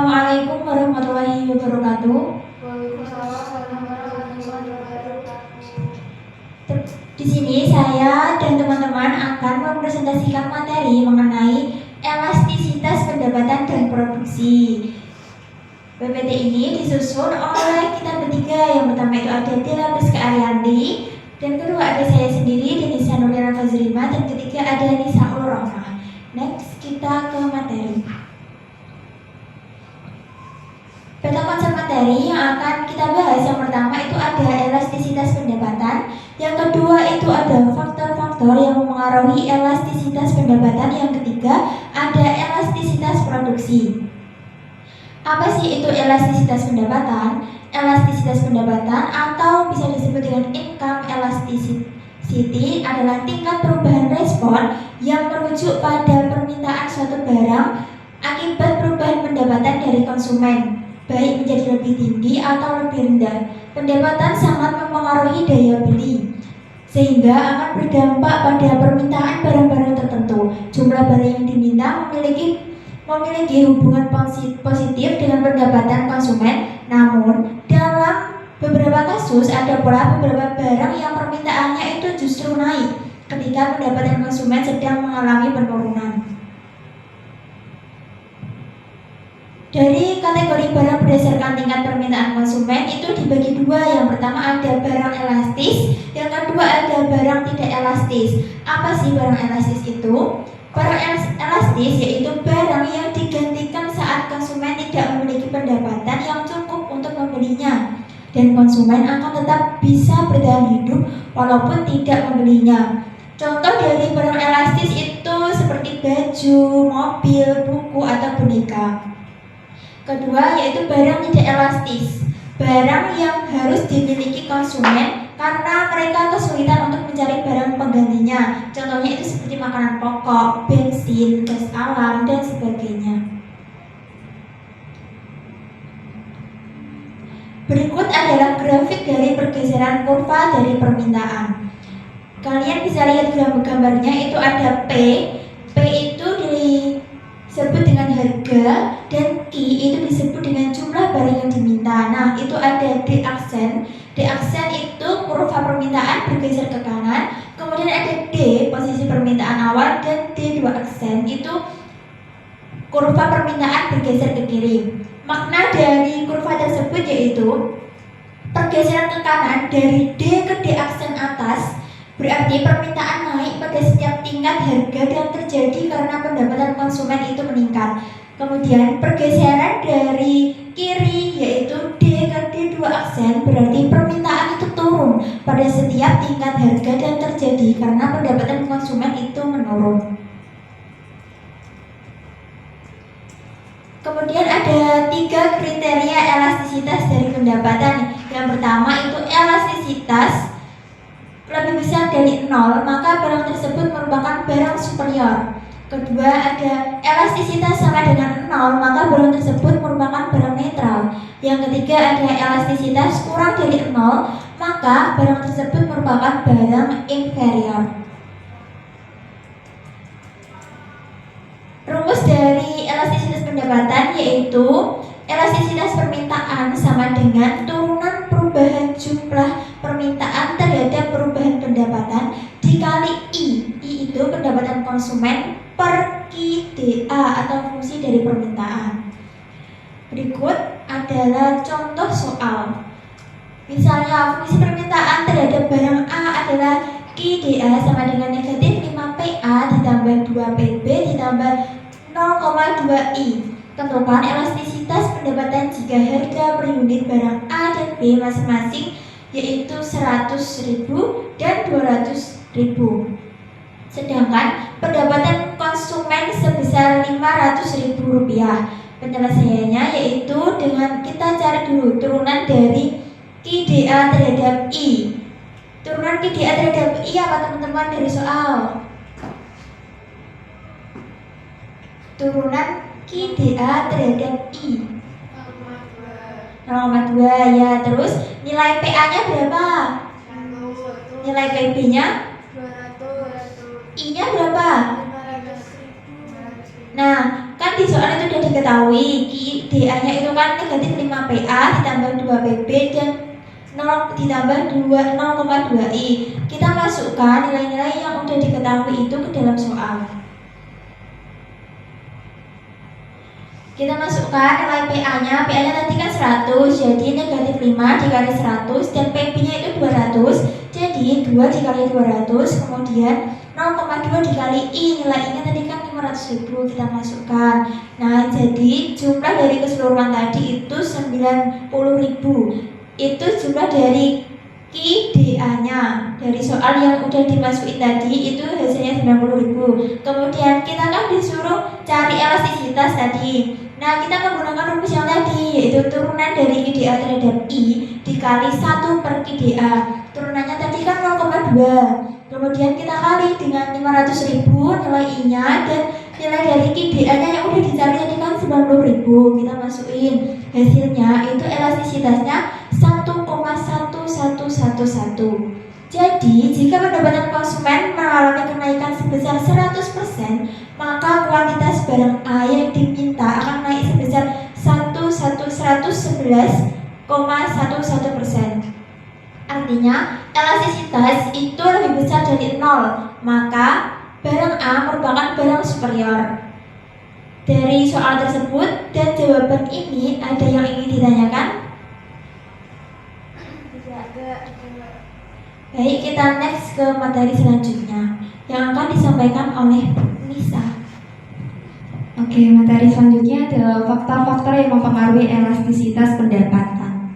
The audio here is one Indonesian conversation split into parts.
Assalamualaikum warahmatullahi wabarakatuh. Waalaikumsalam warahmatullahi wabarakatuh. Di sini saya dan teman-teman akan mempresentasikan materi mengenai elastisitas pendapatan dan produksi. PPT ini disusun oleh kita bertiga. Yang pertama itu ada Dela Priska Arianti, dan kedua ada saya sendiri Denisa Nurina Fazrima, dan ketiga ada Nisa Ulrofa. Next kita ke materi. Peta konsep materi yang akan kita bahas, yang pertama itu ada elastisitas pendapatan, yang kedua itu ada faktor-faktor yang mempengaruhi elastisitas pendapatan, yang ketiga ada elastisitas produksi. Apa sih itu elastisitas pendapatan? Elastisitas pendapatan atau bisa disebut dengan income elasticity adalah tingkat perubahan respon yang merujuk pada permintaan suatu barang akibat perubahan pendapatan dari konsumen, baik menjadi lebih tinggi atau lebih rendah. Pendapatan sangat mempengaruhi daya beli, sehingga akan berdampak pada permintaan barang-barang tertentu. Jumlah barang yang diminta memiliki hubungan positif dengan pendapatan konsumen. Namun, dalam beberapa kasus ada pula beberapa barang yang permintaannya itu justru naik ketika pendapatan konsumen sedang mengalami penurunan. Dari kategori barang berdasarkan tingkat permintaan konsumen itu dibagi dua. Yang pertama ada barang elastis, yang kedua ada barang tidak elastis. Apa sih barang elastis itu? Barang elastis yaitu barang yang digantikan saat konsumen tidak memiliki pendapatan yang cukup untuk membelinya, dan konsumen akan tetap bisa bertahan hidup walaupun tidak membelinya. Contoh dari barang elastis itu seperti baju, mobil, buku, atau boneka. Kedua yaitu barang tidak elastis, barang yang harus dimiliki konsumen karena mereka kesulitan untuk mencari barang penggantinya. Contohnya itu seperti makanan pokok, bensin, gas alam, dan sebagainya. Berikut adalah grafik dari pergeseran kurva dari permintaan. Kalian bisa lihat gambarnya, itu ada P itu disebut dengan harga, dan Q itu disebut dengan jumlah barang yang diminta. Nah, itu ada D aksen. D aksen itu kurva permintaan bergeser ke kanan. Kemudian ada D posisi permintaan awal, dan D2 aksen itu kurva permintaan bergeser ke kiri. Makna dari kurva tersebut yaitu pergeseran ke kanan dari D ke D aksen atas berarti permintaan naik pada setiap tingkat harga dan terjadi karena pendapatan konsumen itu meningkat. Kemudian pergeseran dari kiri yaitu D ke D2 aksen berarti permintaan itu turun pada setiap tingkat harga dan terjadi karena pendapatan konsumen itu menurun. Kemudian ada 3 kriteria elastisitas dari pendapatan. Yang pertama itu elastisitas lebih besar dari 0, maka barang tersebut merupakan barang superior. Kedua ada elastisitas sama dengan 0, maka barang tersebut merupakan barang netral. Yang ketiga ada elastisitas kurang dari 0, maka barang tersebut merupakan barang inferior. Rumus dari elastisitas pendapatan yaitu elastisitas permintaan sama dengan turunan perubahan jumlah permintaan terhadap perubahan pendapatan dikali I. I itu pendapatan konsumen per QDA atau fungsi dari permintaan. Berikut adalah contoh soal. Misalnya fungsi permintaan terhadap barang A adalah QDA sama dengan negatif 5PA ditambah 2PB ditambah 0,2I. Tentukan elastisitas pendapatan jika harga per unit barang A dan B masing-masing yaitu 100.000 dan 200.000. Sedangkan pendapatan konsumen sebesar 500.000 rupiah. Penyelesaiannya yaitu dengan kita cari dulu turunan dari QDA terhadap I. Turunan QDA terhadap I apa teman-teman dari soal? Turunan QDA terhadap I 0,2 ya. Terus nilai PA-nya berapa? 100. Nilai PB-nya 200. I-nya berapa? 500.000. Nah, kan di soal itu sudah diketahui DA-nya itu kan negatif 5 PA ditambah 2 PB dan 0 ditambah 0,2I. Kita masukkan nilai-nilai yang sudah diketahui itu ke dalam soal. Kita masukkan nilai PA-nya tadi kan 100, jadi negatif 5 dikali 100 dan PB-nya itu 200, jadi 2 dikali 200, kemudian 0,2 dikali I, nilai I-nya tadi kan 500.000, kita masukkan. Nah, jadi jumlah dari keseluruhan tadi itu 90.000. Itu jumlah dari KDA-nya. Dari soal yang udah dimasukin tadi itu hasilnya 90.000. Kemudian kita kan disuruh cari elastisitas tadi. Nah, kita menggunakan rumus yang tadi, yaitu turunan dari KDA terhadap I dikali 1 per KDA. Turunannya tadi kan 0,2. Kemudian kita kali dengan 500.000 nilai I-nya dan nilai dari KDA-nya yang udah dicari tadi kan 90.000. Kita masukin. Hasilnya itu elastisitasnya 1,1111. Jadi, jika pendapatan konsumen mengalami kenaikan sebesar 100%, maka kuantitas barang A yang diminta akan naik sebesar 111,11%. Artinya, elastisitas itu lebih besar dari 0, maka barang A merupakan barang superior. Dari soal tersebut dan jawaban ini, ada yang ingin ditanyakan? Baik, kita next ke materi selanjutnya yang akan disampaikan oleh Nisa. Oke, materi selanjutnya adalah faktor-faktor yang mempengaruhi elastisitas pendapatan.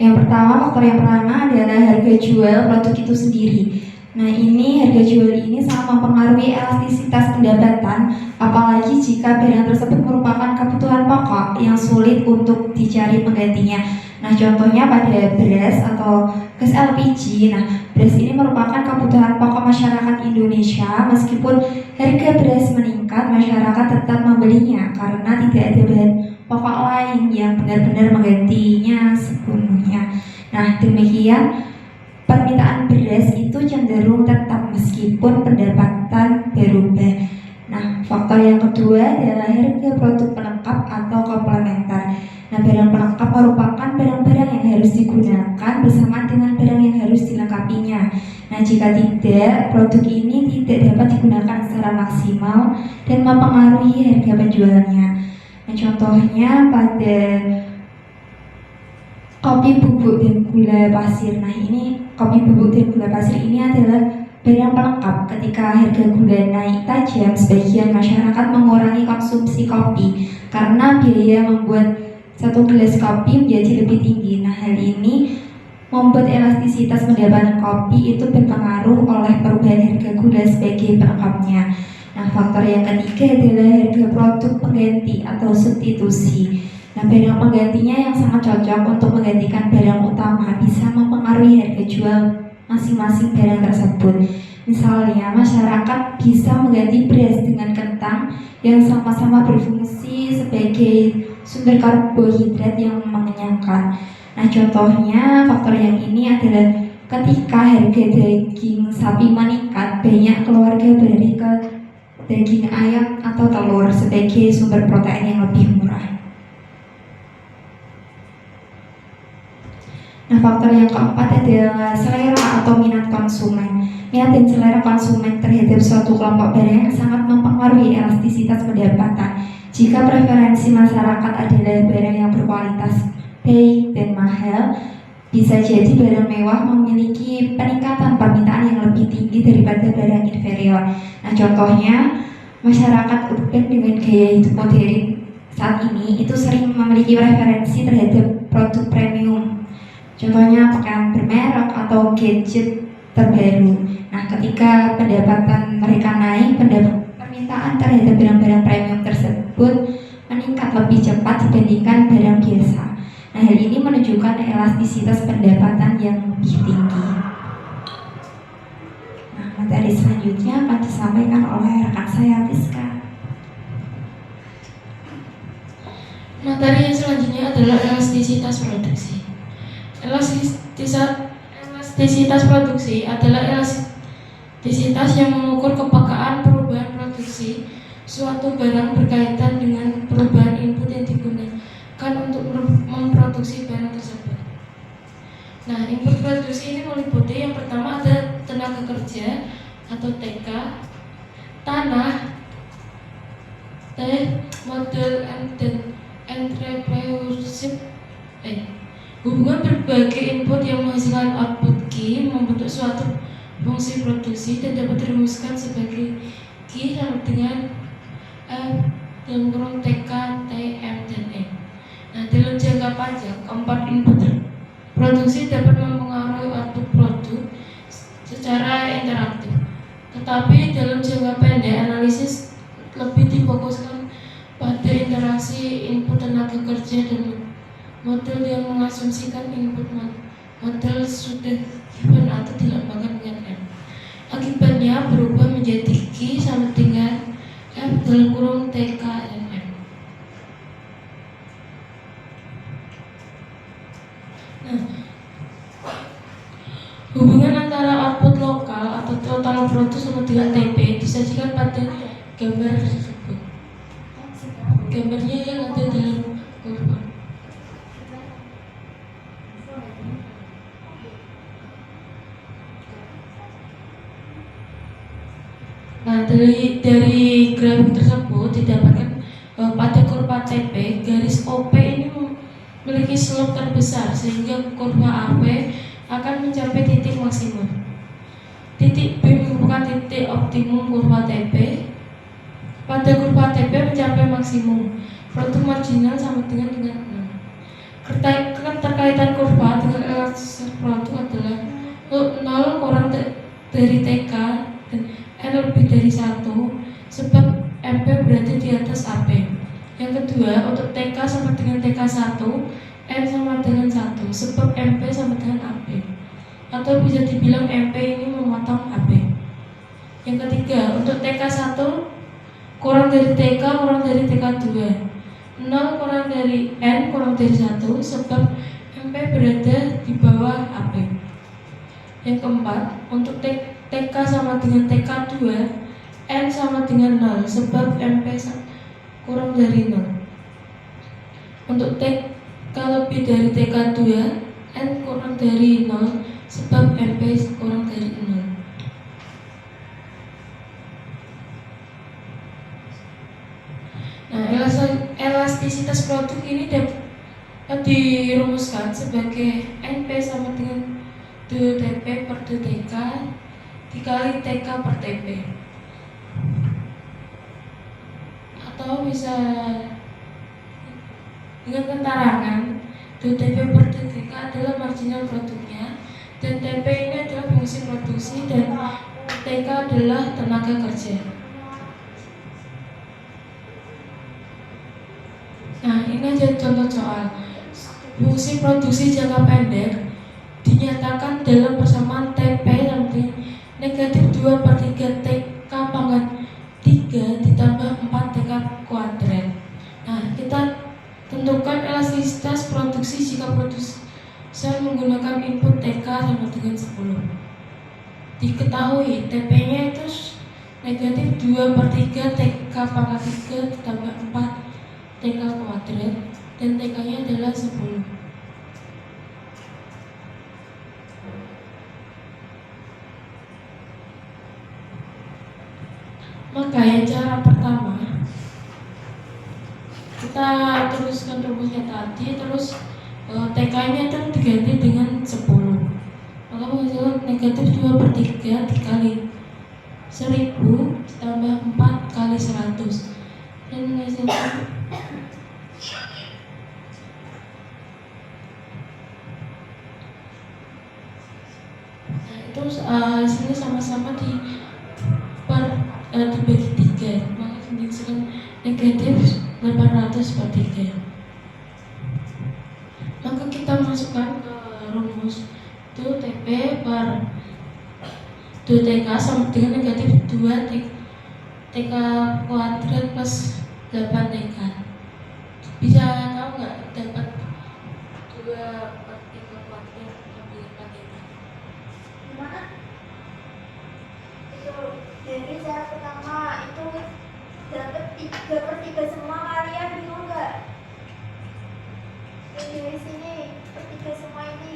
Yang pertama, faktor yang pertama adalah harga jual produk itu sendiri. Nah, ini harga jual ini sangat mempengaruhi elastisitas pendapatan, apalagi jika barang tersebut merupakan kebutuhan pokok yang sulit untuk dicari penggantinya. Nah, contohnya pada beras atau gas LPG. Nah, beras ini merupakan kebutuhan pokok masyarakat Indonesia. Meskipun harga beras meningkat, masyarakat tetap membelinya karena tidak ada bahan pokok lain yang benar-benar menggantinya sepenuhnya. Nah, demikian permintaan beras itu cenderung tetap meskipun pendapatan berubah. Nah, faktor yang kedua adalah harga produk pelengkap atau komplementer. Nah, barang pelengkap merupakan barang-barang yang harus digunakan bersama dengan barang yang harus dilengkapinya. Nah, jika tidak, produk ini tidak dapat digunakan secara maksimal dan mempengaruhi harga penjualannya. Nah, contohnya pada kopi bubuk dan gula pasir. Nah, ini kopi bubuk dan gula pasir ini adalah barang pelengkap. Ketika harga gula naik tajam, sebagian masyarakat mengurangi konsumsi kopi karena biaya membuat satu gelas kopi menjadi lebih tinggi. Nah, hal ini membuat elastisitas pendapatan kopi itu berpengaruh oleh perubahan harga gula sebagai pelengkapnya. Nah, faktor yang ketiga adalah harga produk pengganti atau substitusi. Nah, barang penggantinya yang sangat cocok untuk menggantikan barang utama bisa mempengaruhi harga jual masing-masing barang tersebut. Misalnya, masyarakat bisa mengganti beras dengan kentang yang sama-sama berfungsi sebagai sumber karbohidrat yang mengenyangkan. Nah, contohnya faktor yang ini adalah ketika harga daging sapi meningkat, banyak keluarga beralih ke daging ayam atau telur sebagai sumber protein yang lebih murah. Nah, faktor yang keempat adalah selera atau minat konsumen. Minat dan selera konsumen terhadap suatu kelompok barang sangat mempengaruhi elastisitas pendapatan. Jika preferensi masyarakat adalah barang yang berkualitas baik dan mahal, bisa jadi barang mewah memiliki peningkatan permintaan yang lebih tinggi daripada barang inferior. Nah, contohnya masyarakat urban dengan gaya hidup modern saat ini itu sering memiliki preferensi terhadap produk premium. Contohnya pakaian bermerek atau gadget terbaru. Nah, ketika pendapatan mereka naik, permintaan terhadap barang-barang premium tersebut meningkat lebih cepat dibandingkan barang biasa. Nah, hal ini menunjukkan elastisitas pendapatan yang lebih tinggi. Nah, materi selanjutnya akan disampaikan oleh rekan saya, Rizka. Materi yang selanjutnya adalah elastisitas produksi. Elastisitas produksi adalah elastisitas yang mengukur kepekaan perubahan produksi suatu barang berkaitan dengan perubahan input yang digunakan untuk memproduksi barang tersebut. Nah, input produksi ini meliputi yang pertama ada tenaga kerja atau TK, tanah, model dan entrepreneurship. Hubungan berbagai input yang menghasilkan output Q membentuk suatu fungsi produksi dan dapat dirumuskan sebagai Q sama dengan F dalam kurung TK, T, M, dan N. Nah, dalam jangka panjang, keempat input produksi dapat mempengaruhi output produk secara interaktif. Tetapi dalam jangka pendek, analisis lebih difokuskan pada interaksi input tenaga kerja dan model yang mengasumsikan input model sudah given atau dilambangkan dengan M. Akibatnya berubah menjadi Q sama dengan F dalam kurung TK dan M. Nah, hubungan antara output lokal atau total produk sama dengan TP disajikan pada gambar tersebut. Gambarnya yang ada dalam kurva. Nah, dari grafik tersebut didapatkan bahwa pada kurva TP garis OP ini memiliki slope terbesar sehingga kurva AP akan mencapai titik maksimum. Titik B merupakan titik optimum kurva TP. Pada kurva TP mencapai maksimum, produk marginal sama dengan 0. Keterkaitan kurva dengan elastisitas produk adalah 0 kurang dari TK dan N lebih dari 1 sebab MP berada di atas AP. Yang kedua, untuk TK sama dengan TK1, N sama dengan 1 sebab MP sama dengan AP. Atau bisa dibilang MP ini memotong AP. Yang ketiga, untuk TK1 kurang dari TK kurang dari TK2, 0 kurang dari N kurang dari 1 sebab MP berada di bawah AP. Yang keempat, untuk TK sama dengan TK2, N sama dengan 0 sebab MP kurang dari 0. Untuk TK lebih dari TK2, N kurang dari 0 sebab MP kurang dari 0. Nah, elastisitas produk ini dapat dirumuskan sebagai NP sama dengan 2TP per 2TK dikali TK per TP. Atau bisa dengan keterangan 2TP per 2TK adalah marginal produknya dan TP ini adalah fungsi produksi dan TK adalah tenaga kerja. Nah, ini aja contoh soal fungsi produksi jangka pendek dinyatakan dalam persamaan TP nanti negatif 2 per 3 TK pangkat 3 ditambah 4 TK kuadrat. Nah, kita tentukan elastisitas produksi jika produsen menggunakan input TK sama dengan 10. Diketahui TP-nya itu negatif 2 per 3 TK pangkat 3 ditambah 4 TK kuadrat dan TK-nya adalah 10. Maka yang cara pertama kita teruskan rumusnya tadi, terus TK-nya itu diganti dengan 10. Maka menghasilkan negatif 2 per 3 dikali 1000 ditambah 4 kali 100 dan menghasilkan itu hasilnya sama-sama dibagi 3, maka menghasilkan negatif 800 per 3. Maka kita masukkan ke rumus itu TP per 2TK sama dengan negatif 2 TK kuadrat plus 8 TK. Bisa tahu nggak dapat 2 per 3 kuadrat lebih 8 TK? Gimana? Itu dari cara pertama itu dapat 3/3 semua, kalian bingung nggak? Ini dari sini 3/3 semua ini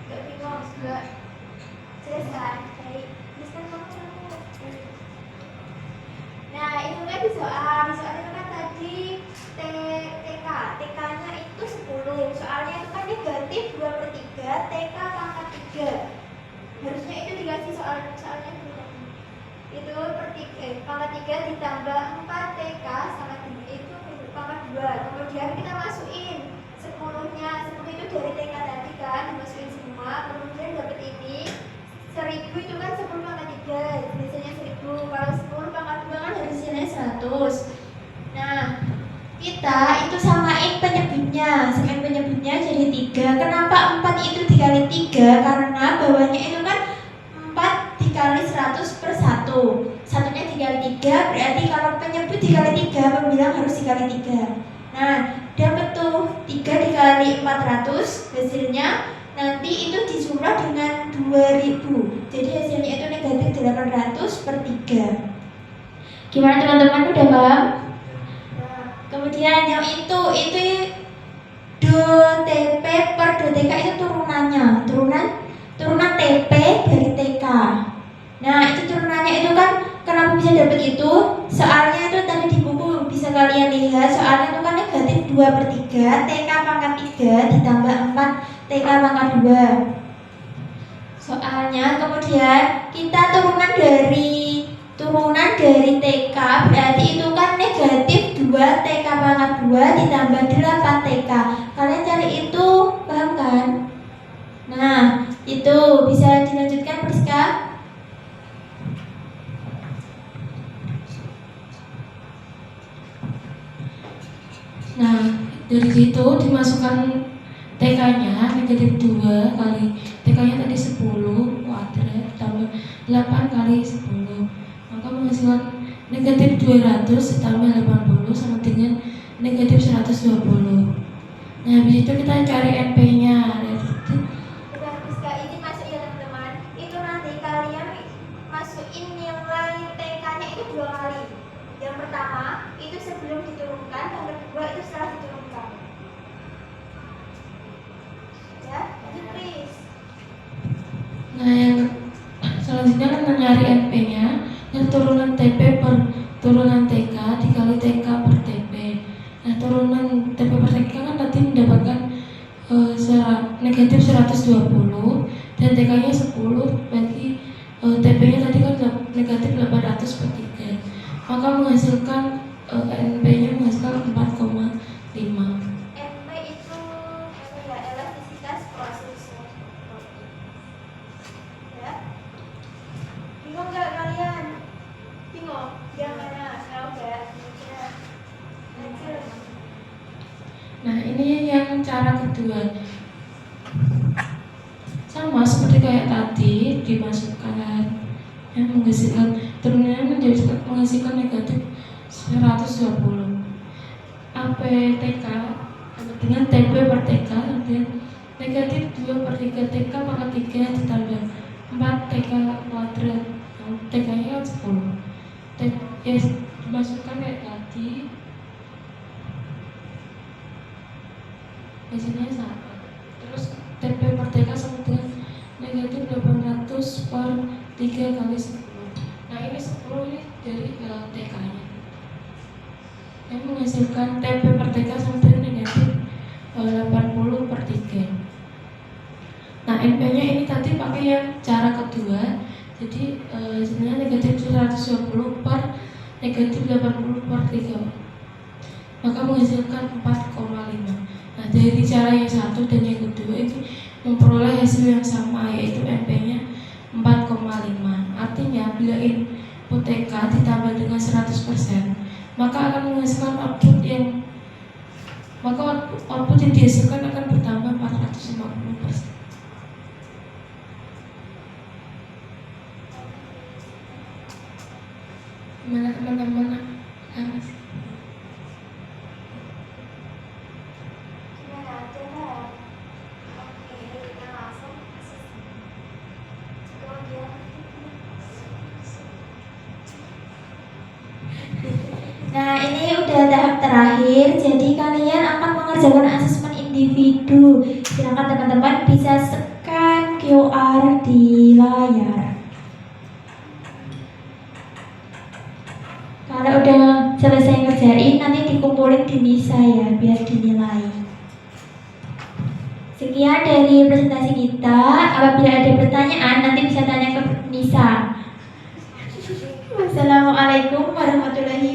nggak bingung, nggak jelas kan? Baik, jelaskan kamu. Nah itu kan di soal itu kan tadi TK-nya itu 10, soalnya itu kan negatif 2/3 TK pangkat 3. Harusnya itu dikasih soalnya dulu. Itu pangkat 3 ditambah 4 TK sama itu pangkat 2. Kemudian kita masukin 10-nya, 10 itu dari TK tadi kan, dimasukin semua. Kemudian dapat ini 1000 itu kan 10 pangkat 3, biasanya 1000. Kalau 10 pangkat 2 kan hasilnya 100. Nah kita itu samain penyebutnya jadi 3. Kenapa 4 itu dikali 3? Karena bawahnya itu kan 4 dikali 100/1. Satunya dikali 3, berarti kalau penyebut dikali 3, pembilang harus dikali 3. Nah dapat tuh 3 dikali 400, hasilnya nanti itu dijumlah dengan 2000. Jadi hasilnya itu negatif 800/3. Gimana teman-teman, udah paham? Kemudian yang itu do TP per do TK itu turunannya, turunan TP dari TK. Nah itu turunannya itu kan kenapa bisa dapat itu? Soalnya itu tadi di buku bisa kalian lihat, soalnya itu kan negatif 2/3 TK pangkat 3 ditambah 4 TK pangkat 2. Soalnya kemudian kita turunan dari TK, berarti itu kan negatif 2 TK pangkat 2 ditambah 8 TK. Kalian cari itu, paham kan? Nah itu bisa dilanjutkan Priska. Nah, dari situ dimasukkan TK-nya negatif 2 kali TK-nya tadi 10 kuadrat tambah 8 kali 10, maka menghasilkan negatif 200 ditambah 80 sama dengan negatif 120. Nah, habis itu kita cari NP-nya. Udah Priska, ini masuk ya teman-teman. Itu nanti kalian masukin nilai TK-nya itu 2 kali. Yang pertama itu sebelum diturunkan, yang kedua itu setelah diturunkan. Ya, lanjut Pris. Nah, yang selanjutnya kan nyari NP-nya, yang turunan TP per turunan TK dikali TK per TP. Nah, turunan TP per TK kan nanti mendapatkan negatif 120 dan TK-nya 10, berarti TP-nya tadi kan negatif 800/3. Maka menghasilkan NP-nya menghasilkan 4,5. NP itu ya, elastisitas proses. Ya. Bingung nggak kalian? Bingung? Yang mana? Tahu nggak? Ya. Lanjut. Nah, ini yang cara kedua, sama seperti kayak tadi, dimasukkan yang menghasilkan turunannya menghasilkan negatif 120. APTK dengan TP per TK dan negatif 2/3 TK pangkat 3 ditambah 4 TK kuadrat, TK-nya 10. Ya, dimasukkan kayak tadi, hasilnya sama. Terus TP per TK sama dengan negatif 800/3 kali 10. Nah, ini 10 ini dari TK-nya yang menghasilkan TP per TK sama dengan negatif 80/3. Nah, NP-nya ini tadi pakai yang cara kedua, jadi hasilnya negatif 120 per negatif 80/3, maka menghasilkan 4,5. Nah, dari cara yang satu dan yang kedua itu memperoleh hasil yang sama, yaitu NP-nya 4,5. Artinya bila input TK ditambah dengan 100%, maka akan menghasilkan output yang dihasilkan akan bertambah 450%. Gimana teman-teman? Gimana? Coba. Oke, kita langsung. Kemudian ini udah tahap terakhir, jadi kalian akan mengerjakan asesmen individu. Silakan teman-teman bisa scan QR di layar. Kalau udah selesai ngerjain, nanti dikumpulin di Nisa ya, biar dinilai. Sekian dari presentasi kita. Apabila ada pertanyaan, nanti bisa tanya ke Nisa. Wassalamualaikum warahmatullahi